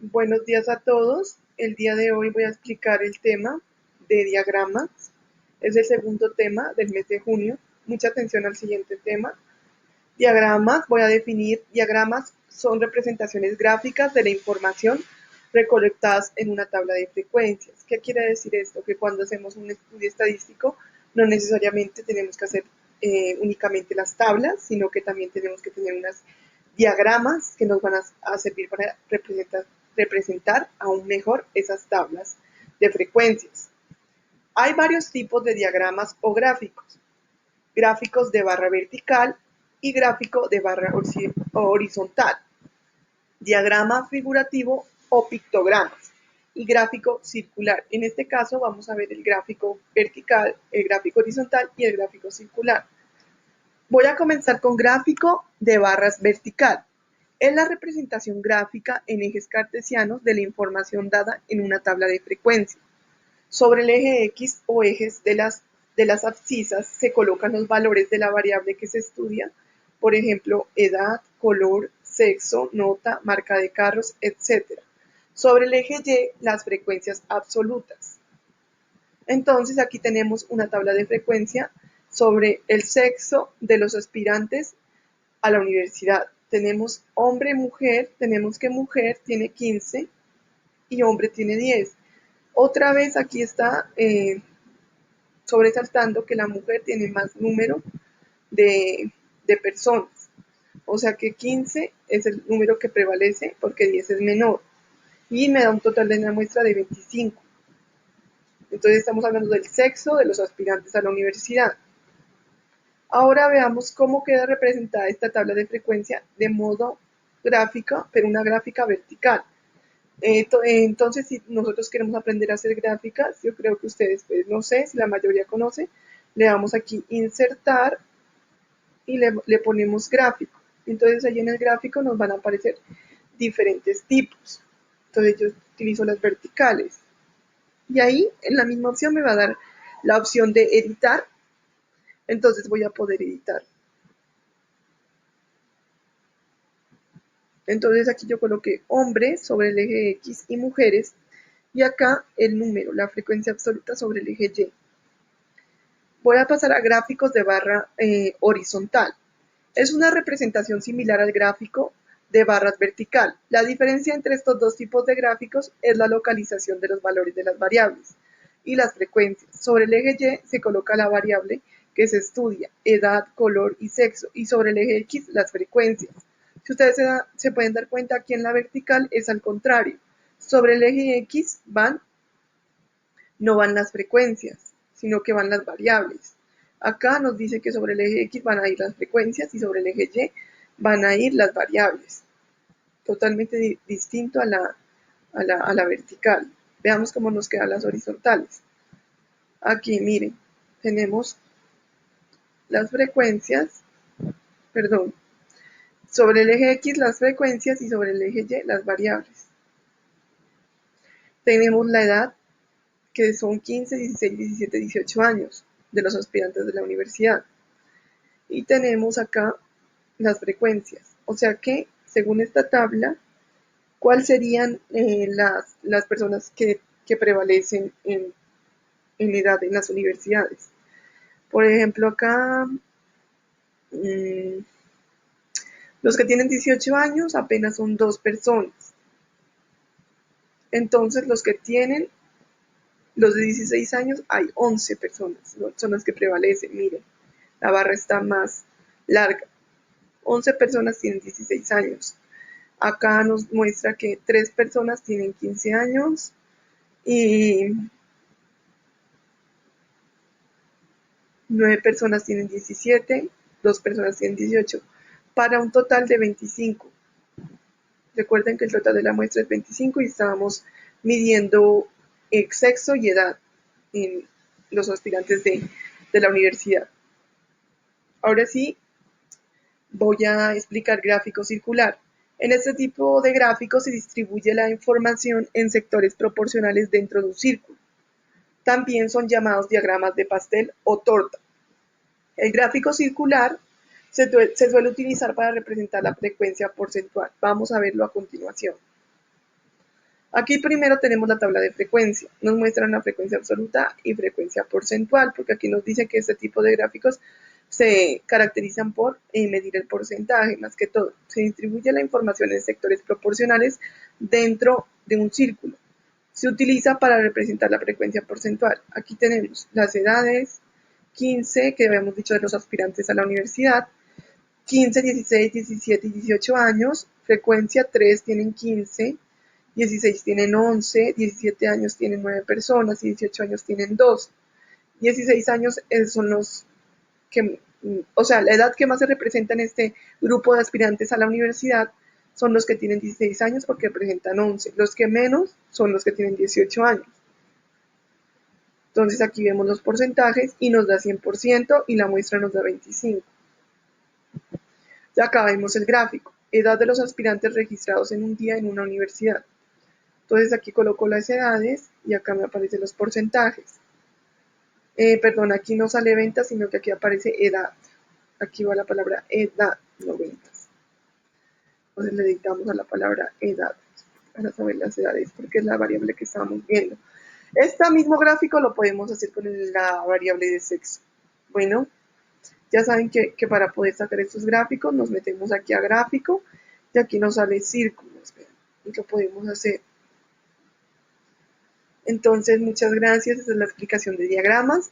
Buenos días a todos. El día de hoy voy a explicar el tema de diagramas. Es el segundo tema del mes de junio. Mucha atención al siguiente tema. Diagramas, voy a definir diagramas son representaciones gráficas de la información recolectadas en una tabla de frecuencias. ¿Qué quiere decir esto? Que cuando hacemos un estudio estadístico no necesariamente tenemos que hacer únicamente las tablas, sino que también tenemos que tener unas diagramas que nos van a servir para representar aún mejor esas tablas de frecuencias. Hay varios tipos de diagramas o gráficos. Gráficos de barra vertical y gráfico de barra horizontal, diagrama figurativo o pictogramas y gráfico circular. En este caso vamos a ver el gráfico vertical, el gráfico horizontal y el gráfico circular. Voy a comenzar con gráfico de barras vertical. Es la representación gráfica en ejes cartesianos de la información dada en una tabla de frecuencia. Sobre el eje X o ejes de las abscisas se colocan los valores de la variable que se estudia, por ejemplo, edad, color, sexo, nota, marca de carros, etc. Sobre el eje Y, las frecuencias absolutas. Entonces aquí tenemos una tabla de frecuencia sobre el sexo de los aspirantes a la universidad. Tenemos hombre, mujer, tenemos que mujer tiene 15 y hombre tiene 10. Otra vez aquí está sobresaltando que la mujer tiene más número de personas. O sea que 15 es el número que prevalece porque 10 es menor. Y me da un total de una muestra de 25. Entonces estamos hablando del sexo de los aspirantes a la universidad. Ahora veamos cómo queda representada esta tabla de frecuencia de modo gráfica, pero una gráfica vertical. Entonces, si nosotros queremos aprender a hacer gráficas, yo creo que ustedes, pues no sé si la mayoría conoce, le damos aquí insertar y le ponemos gráfico. Entonces ahí en el gráfico nos van a aparecer diferentes tipos. Entonces yo utilizo las verticales. Y ahí en la misma opción me va a dar la opción de editar. Entonces voy a poder editar. Entonces aquí yo coloqué hombres sobre el eje X y mujeres. Y acá el número, la frecuencia absoluta sobre el eje Y. Voy a pasar a gráficos de barra horizontal. Es una representación similar al gráfico de barras vertical. La diferencia entre estos dos tipos de gráficos es la localización de los valores de las variables y las frecuencias. Sobre el eje Y se coloca la variable que se estudia, edad, color y sexo, y sobre el eje X las frecuencias. Si ustedes se pueden dar cuenta, aquí en la vertical es al contrario. Sobre el eje X no van las frecuencias, sino que van las variables. Acá nos dice que sobre el eje X van a ir las frecuencias y sobre el eje Y van a ir las variables. Totalmente distinto a la vertical. Veamos cómo nos quedan las horizontales. Aquí, miren, tenemos las frecuencias, perdón, sobre el eje X las frecuencias y sobre el eje Y las variables. Tenemos la edad, que son 15, 16, 17, 18 años de los aspirantes de la universidad. Y tenemos acá las frecuencias. O sea que, según esta tabla, ¿cuáles serían las personas que prevalecen en edad en las universidades? Por ejemplo, acá, mmm, los que tienen 18 años apenas son 2 personas. Entonces, los de 16 años, hay 11 personas, ¿no? Son las que prevalecen. Miren, la barra está más larga. 11 personas tienen 16 años. Acá nos muestra que 3 personas tienen 15 años y 9 personas tienen 17, 2 personas tienen 18, para un total de 25. Recuerden que el total de la muestra es 25 y estábamos midiendo sexo y edad en los aspirantes de la universidad. Ahora sí, voy a explicar gráfico circular. En este tipo de gráficos se distribuye la información en sectores proporcionales dentro de un círculo. También son llamados diagramas de pastel o torta. El gráfico circular se suele utilizar para representar la frecuencia porcentual. Vamos a verlo a continuación. Aquí primero tenemos la tabla de frecuencia. Nos muestran la frecuencia absoluta y frecuencia porcentual, porque aquí nos dice que este tipo de gráficos se caracterizan por medir el porcentaje, más que todo. Se distribuye la información en sectores proporcionales dentro de un círculo. Se utiliza para representar la frecuencia porcentual. Aquí tenemos las edades, 15, que habíamos dicho de los aspirantes a la universidad, 15, 16, 17 y 18 años, frecuencia 3 tienen 15, 16 tienen 11, 17 años tienen 9 personas y 18 años tienen 2. 16 años son los que, o sea, la edad que más se representa en este grupo de aspirantes a la universidad son los que tienen 16 años porque representan 11. Los que menos son los que tienen 18 años. Entonces aquí vemos los porcentajes y nos da 100% y la muestra nos da 25. Ya acá vemos el gráfico. Edad de los aspirantes registrados en un día en una universidad. Entonces aquí coloco las edades y acá me aparecen los porcentajes. Perdón, aquí no sale ventas, sino que aquí aparece edad. Aquí va la palabra edad, no ventas. Entonces le dictamos a la palabra edad para saber las edades, porque es la variable que estábamos viendo. Este mismo gráfico lo podemos hacer con la variable de sexo. Bueno, ya saben que para poder sacar estos gráficos nos metemos aquí a gráfico y aquí nos sale círculos. Y lo podemos hacer. Entonces, muchas gracias. Esa es la explicación de diagramas.